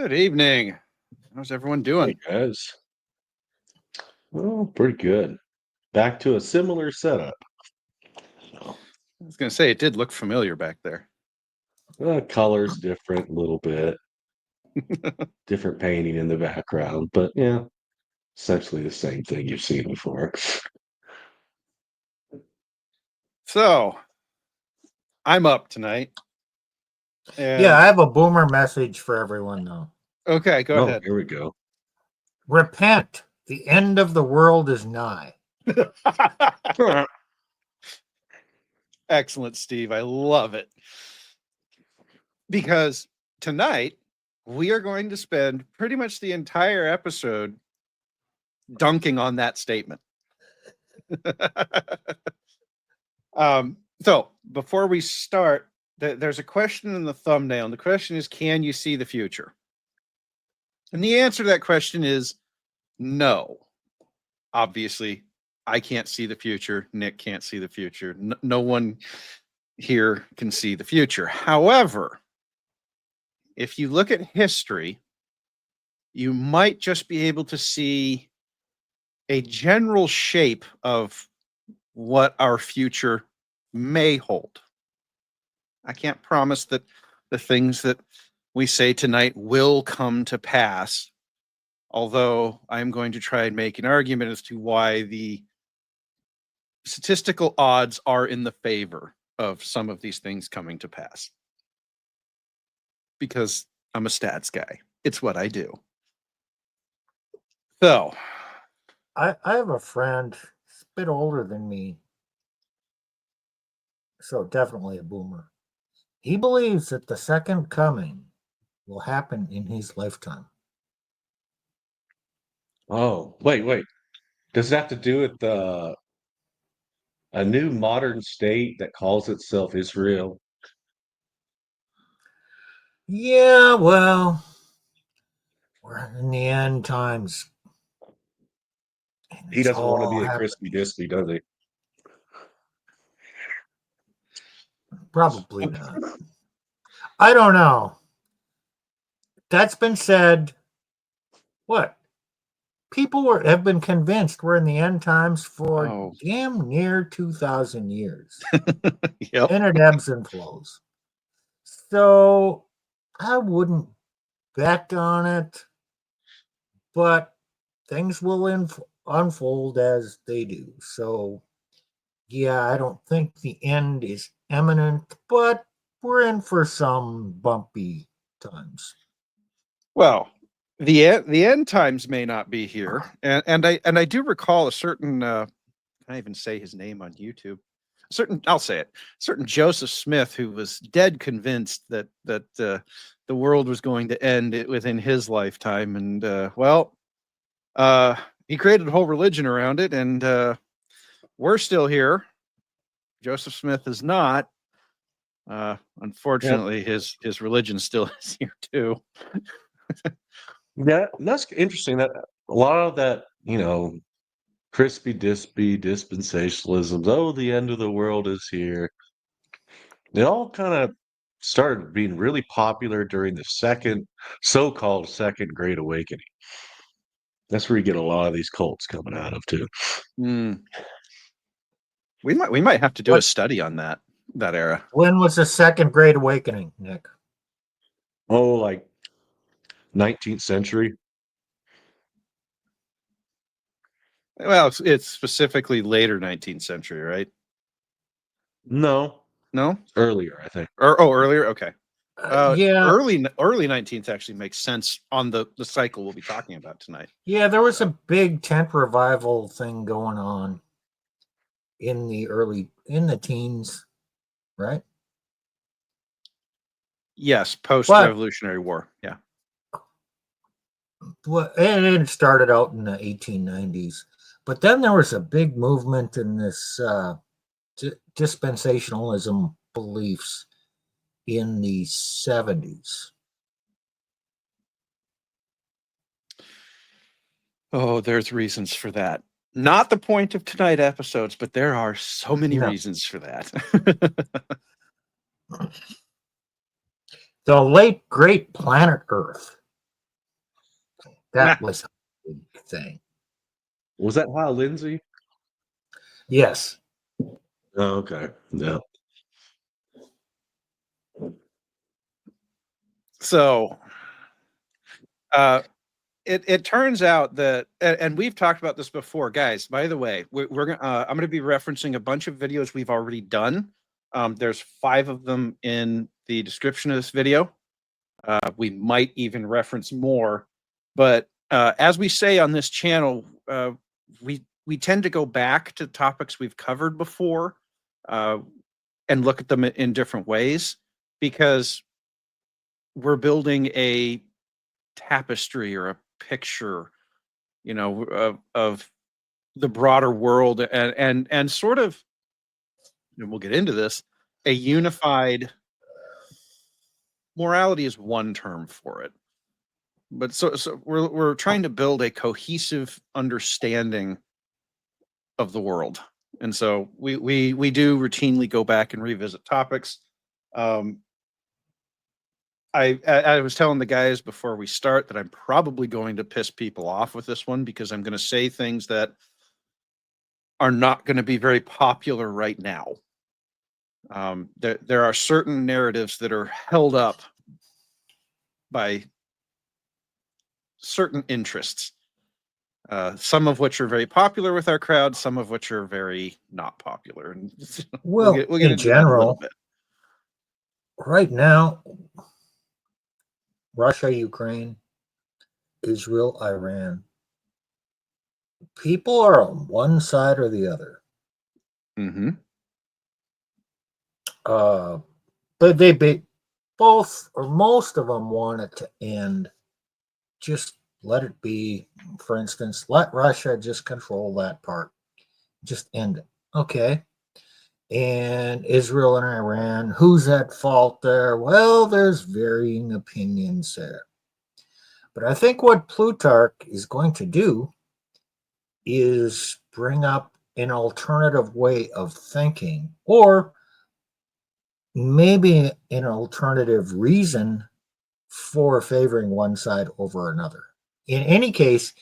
Good evening. How's everyone Hey doing? guys. Well, pretty good. Back to a similar setup. So, I was going to say it did look familiar back there. colors different a little bit, different painting in the background, but yeah, essentially the same thing you've seen before. So, I'm up tonight. Yeah, And I have a boomer message for everyone though. okay, go Oh, ahead. here we go. Repent. The end of the world is nigh. Excellent, Steve. I love it. Because tonight we are going to spend pretty much the entire episode dunking on that statement. So, before we start, there's a question in the thumbnail, and the question is, can you see the future? And the answer to that question is no. Obviously, I can't see the future. Nick can't see the future. No one here can see the future. However, if you look at history, you might just be able to see a general shape of what our future may hold. I can't promise that the things that we say tonight will come to pass, although I'm going to try and make an argument as to why the statistical odds are in the favor of some of these things coming to pass. Because I'm a stats guy. It's what I do. So, I have a friend, he's a bit older than me, so definitely a boomer. He believes that the second coming will happen in his lifetime. Oh, wait. Does it have to do with a new modern state that calls itself Israel? Yeah, well, we're in the end times. And He it's doesn't want to all be a happening. crispy dispy, does he? Probably not. I don't know. That's been said. What? People have been convinced we're in the end times for oh, damn near 2,000 years. yep. And it ebbs and flows. So I wouldn't bet on it, but things will unfold as they do. So, yeah, I don't think the end is imminent, but we're in for some bumpy times. Well, the end times may not be here, and I do recall a certain can I even say his name on YouTube? I'll say it. Certain Joseph Smith, who was dead convinced that the world was going to end within his lifetime, and uh, he created a whole religion around it, and we're still here. Joseph Smith is not. Yeah, Unfortunately, his religion still is here too. yeah, that's interesting. That a lot of that, crispy dispy dispensationalisms. Oh, the end of the world is here. It all kind of started being really popular during the so-called second Great Awakening. That's where you get a lot of these cults coming out of too. Mm. We might have to do a What? study on that era. When was the second Great Awakening, Nick? Oh, like 19th century. Well, it's specifically later 19th century, right? No, No, earlier, I think. or earlier. Okay, Yeah, early 19th actually makes sense on the cycle we'll be talking about tonight. yeah, there was a big tent revival thing going on in the teens, right? Yes, post But Revolutionary War. Yeah. and it started out in the 1890s. But then there was a big movement in this dispensationalism beliefs in the 70s. Oh, there's reasons for that. Not the point of tonight episodes, but there are so many No, reasons for that. the late great planet Earth That was a big thing. Was that Hal Lindsey? Yes. Oh, okay. Yeah. So it turns out that, and we've talked about this before, guys. By the way, we're gonna I'm going to be referencing a bunch of videos we've already done. There's 5 of them in the description of this video. We might even reference more, but as we say on this channel, we tend to go back to topics we've covered before and look at them in different ways, because we're building a tapestry or a picture, of the broader world, and sort of, and we'll get into this, a unified morality is one term for it. But so we're trying to build a cohesive understanding of the world. And so we do routinely go back and revisit topics. I was telling the guys before we start that I'm probably going to piss people off with this one, because I'm going to say things that are not going to be very popular right now. There are certain narratives that are held up by certain interests, some of which are very popular with our crowd, some of which are very not popular. And Well, we'll get in into that a little general, bit. right now, Russia, Ukraine, Israel, Iran, people are on one side or the other. Mm-hmm. But both or most of them want it to end. Just let it be. For instance, let Russia just control that part. Just end it. Okay. And Israel and Iran, who's at fault there? Well, there's varying opinions there. But I think what Plutarch is going to do is bring up an alternative way of thinking, or maybe an alternative reason for favoring one side over another. In any case,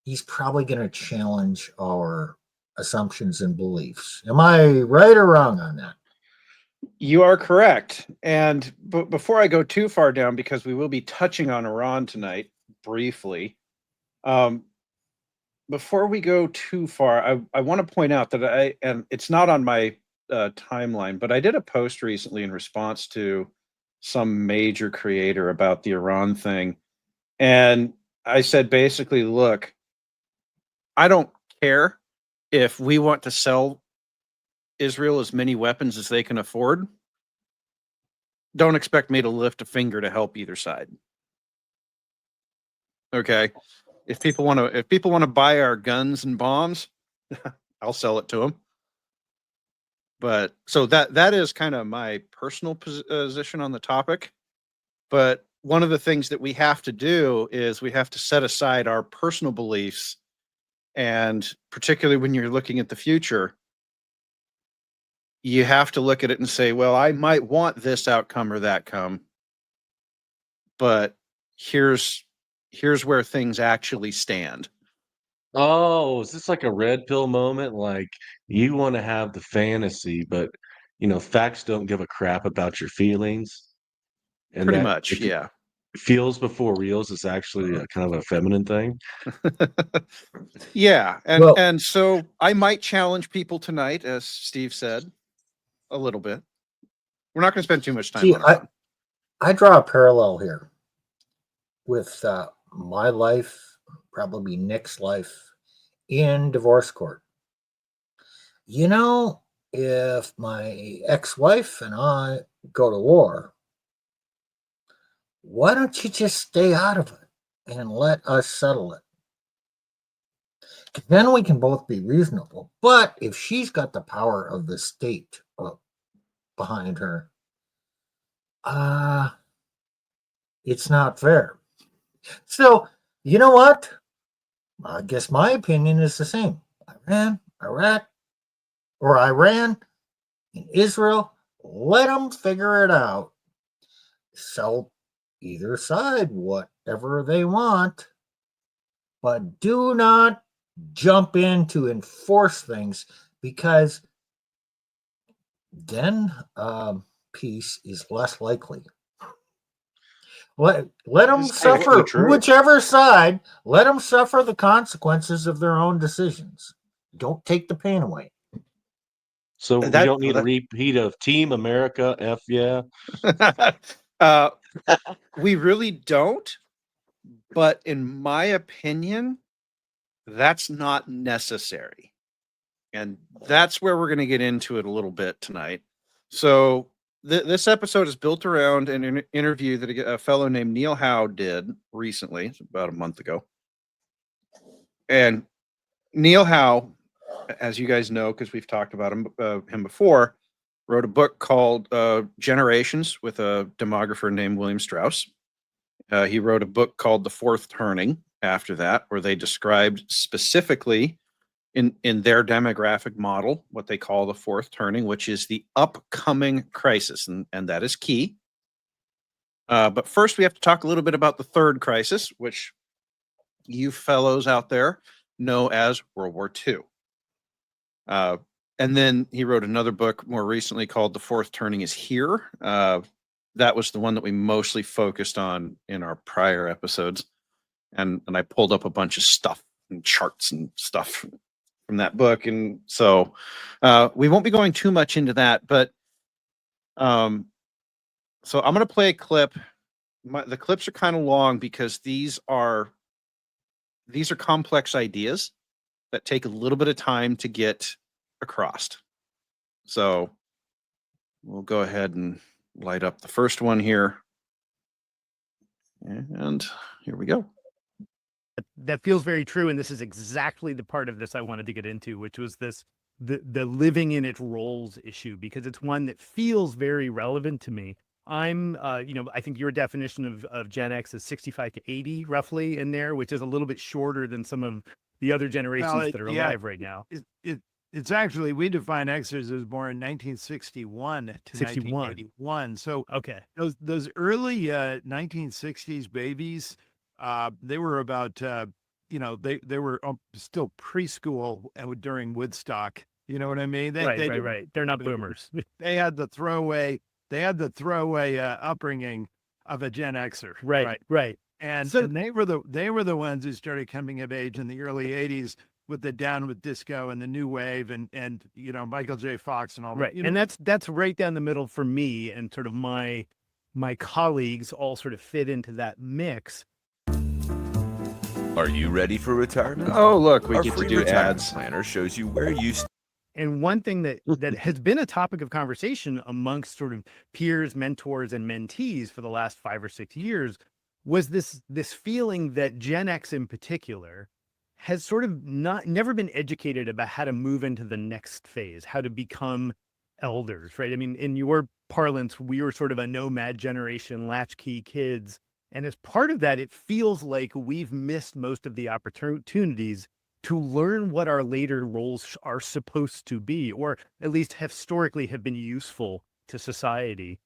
he's probably going to challenge our assumptions and beliefs. Am I right or wrong on that? You are correct. And before I go too far down, because we will be touching on Iran tonight briefly, before we go too far, I want to point out that and it's not on my timeline, but I did a post recently in response to some major creator about the Iran thing. And I said, basically, look, I don't care if we want to sell Israel as many weapons as they can afford. Don't expect me to lift a finger to help either side. Okay. If people want to buy our guns and bombs, I'll sell it to them. But so that is kind of my personal position on the topic. But one of the things that we have to do is we have to set aside our personal beliefs, and particularly when you're looking at the future, you have to look at it and say, well, I might want this outcome or that come, but here's where things actually stand. Oh, is this like a red pill moment? Like you want to have the fantasy, but facts don't give a crap about your feelings, and Pretty that much, yeah. feels before reals is actually a kind of a feminine thing. Yeah, Well, and so I might challenge people tonight, as Steve said, a little bit. We're not going to spend too much time see, on Iran. I draw a parallel here with my life, probably Nick's life in divorce court. If my ex-wife and I go to war, why don't you just stay out of it and let us settle it? Then we can both be reasonable. But if she's got the power of the state behind her, it's not fair. So, you know what? I guess my opinion is the same. Iran, Iraq, or Iran and Israel, let them figure it out. Sell either side whatever they want. but do not jump in to enforce things, because then peace is less likely. Let them This is actually suffer, true. whichever side, let them suffer the consequences of their own decisions. Don't take the pain away. So we That don't need a repeat of Team America, F yeah. we really don't. But in my opinion, that's not necessary. And that's where we're going to get into it a little bit tonight. So this episode is built around an interview that a fellow named Neil Howe did recently, about a month ago. And Neil Howe, as you guys know, because we've talked about him before, wrote a book called Generations with a demographer named William Strauss. He wrote a book called The Fourth Turning after that, where they described specifically in their demographic model what they call the fourth turning, which is the upcoming crisis. And that is key. But first, we have to talk a little bit about the third crisis, which you fellows out there know as World War II. And then he wrote another book more recently called The Fourth Turning is Here. That was the one that we mostly focused on in our prior episodes. And I pulled up a bunch of stuff and charts and stuff from that book. And so we won't be going too much into that, but so I'm going to play a clip. The clips are kind of long because these are complex ideas that take a little bit of time to get across. So we'll go ahead and light up the first one here. And here we go. That feels very true, and this is exactly the part of this I wanted to get into, which was the living in its roles issue, because it's one that feels very relevant to me. I'm, I think your definition of Gen X is 65 to 80, roughly in there, which is a little bit shorter than some of the other generations that are alive right now. It's actually, we define Xers as born in 1961 to 1981. So okay, those early 1960s babies, they were about, they were still preschool during Woodstock. You know what I mean? Right. They're not boomers. They had the throwaway upbringing of a Gen Xer. Right. And they were the ones who started coming of age in the early 80s with the Down with Disco and the New Wave and Michael J. Fox and all right. that. And that's right down the middle for me, and sort of my colleagues all sort of fit into that mix. Are you ready for retirement? Oh, look, we Our get to free do retirement ads. planner shows you where you And one thing that has been a topic of conversation amongst sort of peers, mentors, and mentees for the last 5 or 6 years was this feeling that Gen X in particular has sort of never been educated about how to move into the next phase, how to become elders, right? I mean, in your parlance, we were sort of a nomad generation, latchkey kids. And as part of that, it feels like we've missed most of the opportunities to learn what our later roles are supposed to be, or at least historically have been useful to society.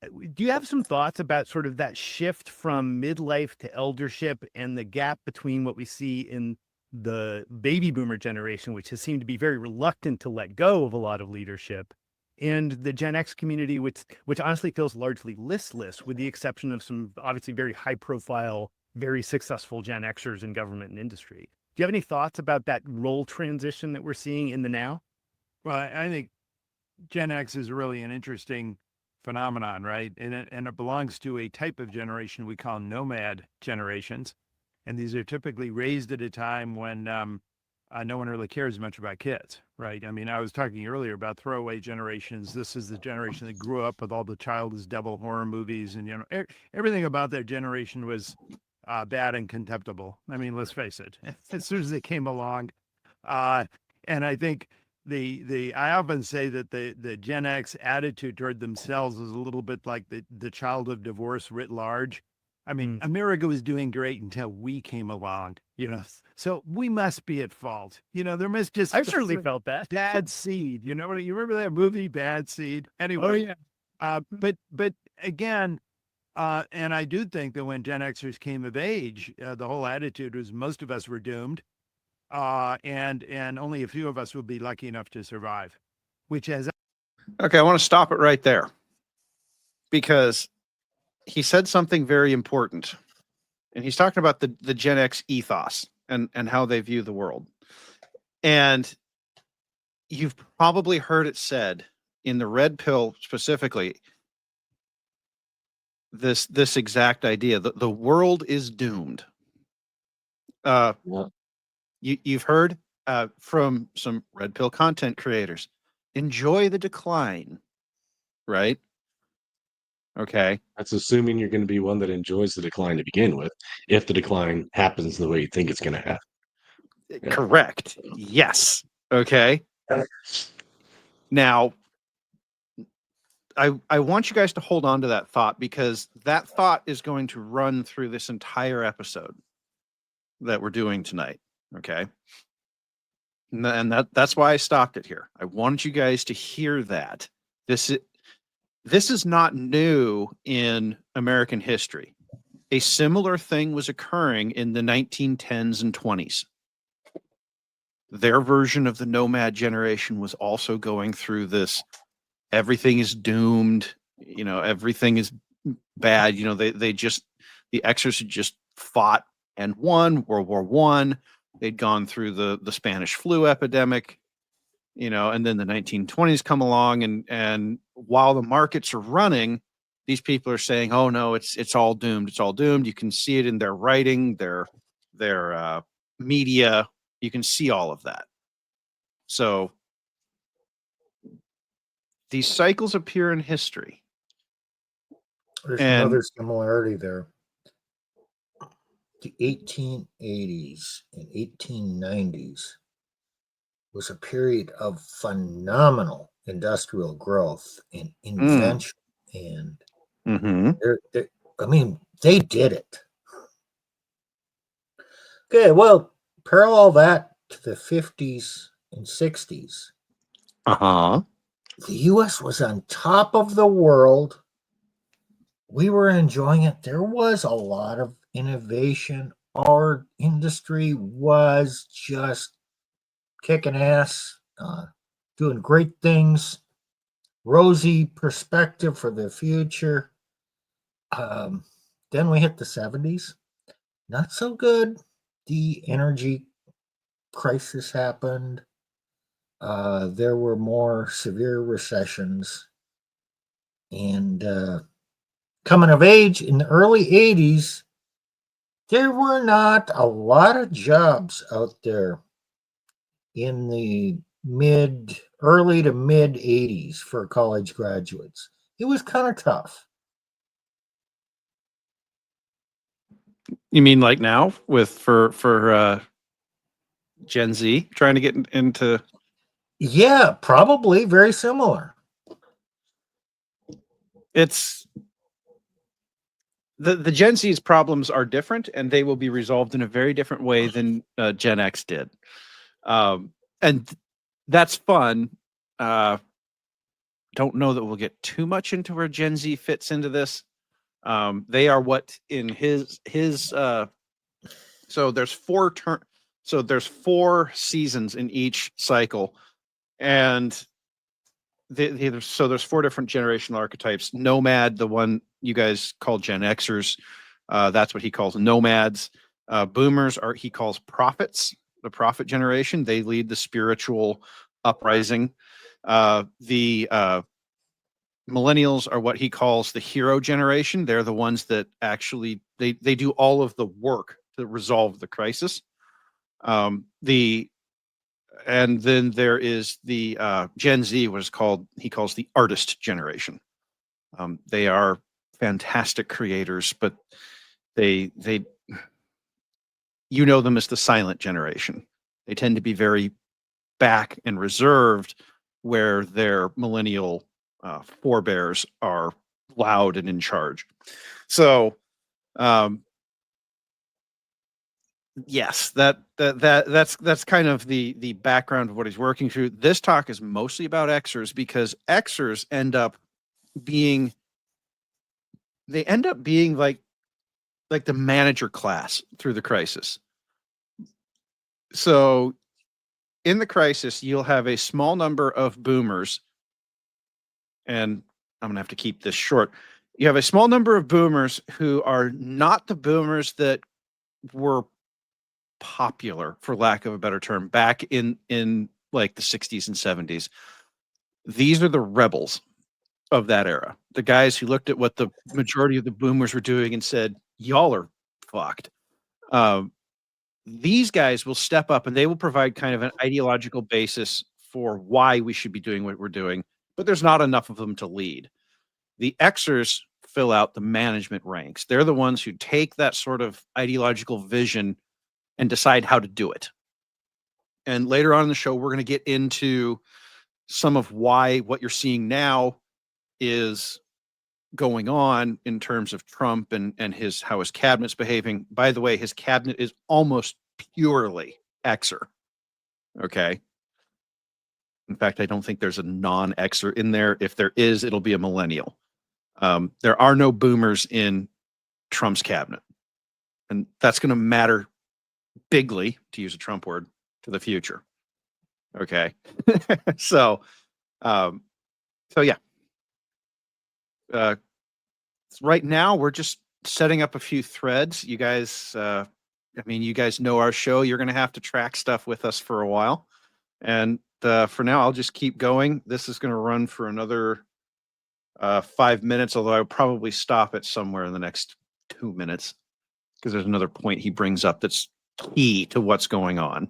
Do you have some thoughts about sort of that shift from midlife to eldership and the gap between what we see in the baby boomer generation, which has seemed to be very reluctant to let go of a lot of leadership, and the Gen X community, which honestly feels largely listless, with the exception of some obviously very high profile, very successful Gen Xers in government and industry? Do you have any thoughts about that role transition that we're seeing in the now? Well, I think Gen X is really an interesting phenomenon, right? And it belongs to a type of generation we call nomad generations. And these are typically raised at a time when no one really cares much about kids, right? I mean, I was talking earlier about throwaway generations. This is the generation that grew up with all the child as devil horror movies, and everything about that generation was bad and contemptible. I mean, let's face it. As soon as they came along, and I think I often say that the Gen X attitude toward themselves is a little bit like the child of divorce writ large. I mean, America was doing great until we came along, so we must be at fault. There must just I've certainly felt that. bad seed. You remember that movie Bad Seed? Anyway. Oh yeah. But again, And I do think that when Gen Xers came of age, the whole attitude was most of us were doomed, and only a few of us would be lucky enough to survive, which has Okay, I want to stop it right there because he said something very important. And he's talking about the Gen X ethos and how they view the world. And you've probably heard it said in the red pill specifically, this exact idea that the world is doomed. Yeah. You've heard from some red pill content creators, enjoy the decline, right? Okay. That's assuming you're going to be one that enjoys the decline to begin with, if the decline happens the way you think it's going to happen. Yeah. Correct. Yes. Okay. Now, I want you guys to hold on to that thought because that thought is going to run through this entire episode that we're doing tonight. Okay. And that's why I stopped it here. I wanted you guys to hear that. This is not new in American history. A similar thing was occurring in the 1910s and 20s. Their version of the nomad generation was also going through this. Everything is doomed. Everything is bad. The Xers had just fought and won World War I. They'd gone through the Spanish flu epidemic, and then the 1920s come along, and while the markets are running, these people are saying, "Oh no, it's all doomed. It's all doomed." You can see it in their writing, their media. You can see all of that. So these cycles appear in history. There's And- another similarity there. The 1880s and 1890s was a period of phenomenal industrial growth and invention, and they did it. Okay, well, parallel that to the 50s and 60s. Uh-huh. The U.S. was on top of the world. We were enjoying it. There was a lot of innovation. Our industry was just kicking ass, doing great things, rosy perspective for the future. Then we hit the 70s. Not so good. The energy crisis happened. There were more severe recessions. And coming of age in the early 80s, there were not a lot of jobs out there in the early to mid 80s for college graduates. It was kind of tough. You mean like now for Gen Z trying to get into? Yeah, probably very similar. It's the Gen Z's problems are different, and they will be resolved in a very different way than Gen X did, and that's fun. Don't know that we'll get too much into where Gen Z fits into this. They are what in his so there's there's 4 seasons in each cycle, and so there's 4 different generational archetypes. Nomad, the one you guys call Gen Xers, that's what he calls nomads. Boomers he calls prophets, the prophet generation. They lead the spiritual uprising. The millennials are what he calls the hero generation. They're the ones that actually they do all of the work to resolve the crisis. And then there is the Gen Z, what is called, he calls the artist generation. They are fantastic creators, but they them as the silent generation. They tend to be very back and reserved, where their millennial forebears are loud and in charge. So yes, that's kind of the background of what he's working through. This talk is mostly about Xers because Xers end up being they end up being like the manager class through the crisis. So in the crisis, you'll have a small number of boomers, and I'm gonna have to keep this short. You have a small number of boomers who are not the boomers that were popular, for lack of a better term, back in like the 60s and 70s. These are the rebels of that era. The guys who looked at what the majority of the boomers were doing and said, "Y'all are fucked." These guys will step up and they will provide kind of an ideological basis for why we should be doing what we're doing, but there's not enough of them to lead. The Xers fill out the management ranks. They're the ones who take that sort of ideological vision and decide how to do it. And later on in the show, we're going to get into some of why what you're seeing now is going on in terms of Trump and his how his cabinet's behaving. By the way, his cabinet is almost purely Xer. Okay. In fact, I don't think there's a non-Xer in there. If there is, it'll be a millennial. There are no boomers in Trump's cabinet. And that's going to matter bigly, to use a Trump word, to the future. Okay. So yeah. Right now we're just setting up a few threads. You guys, you guys know our show. You're going to have to track stuff with us for a while. And for now, I'll just keep going. This is going to run for another 5 minutes, although I'll probably stop it somewhere in the next 2 minutes because there's another point he brings up that's key to what's going on.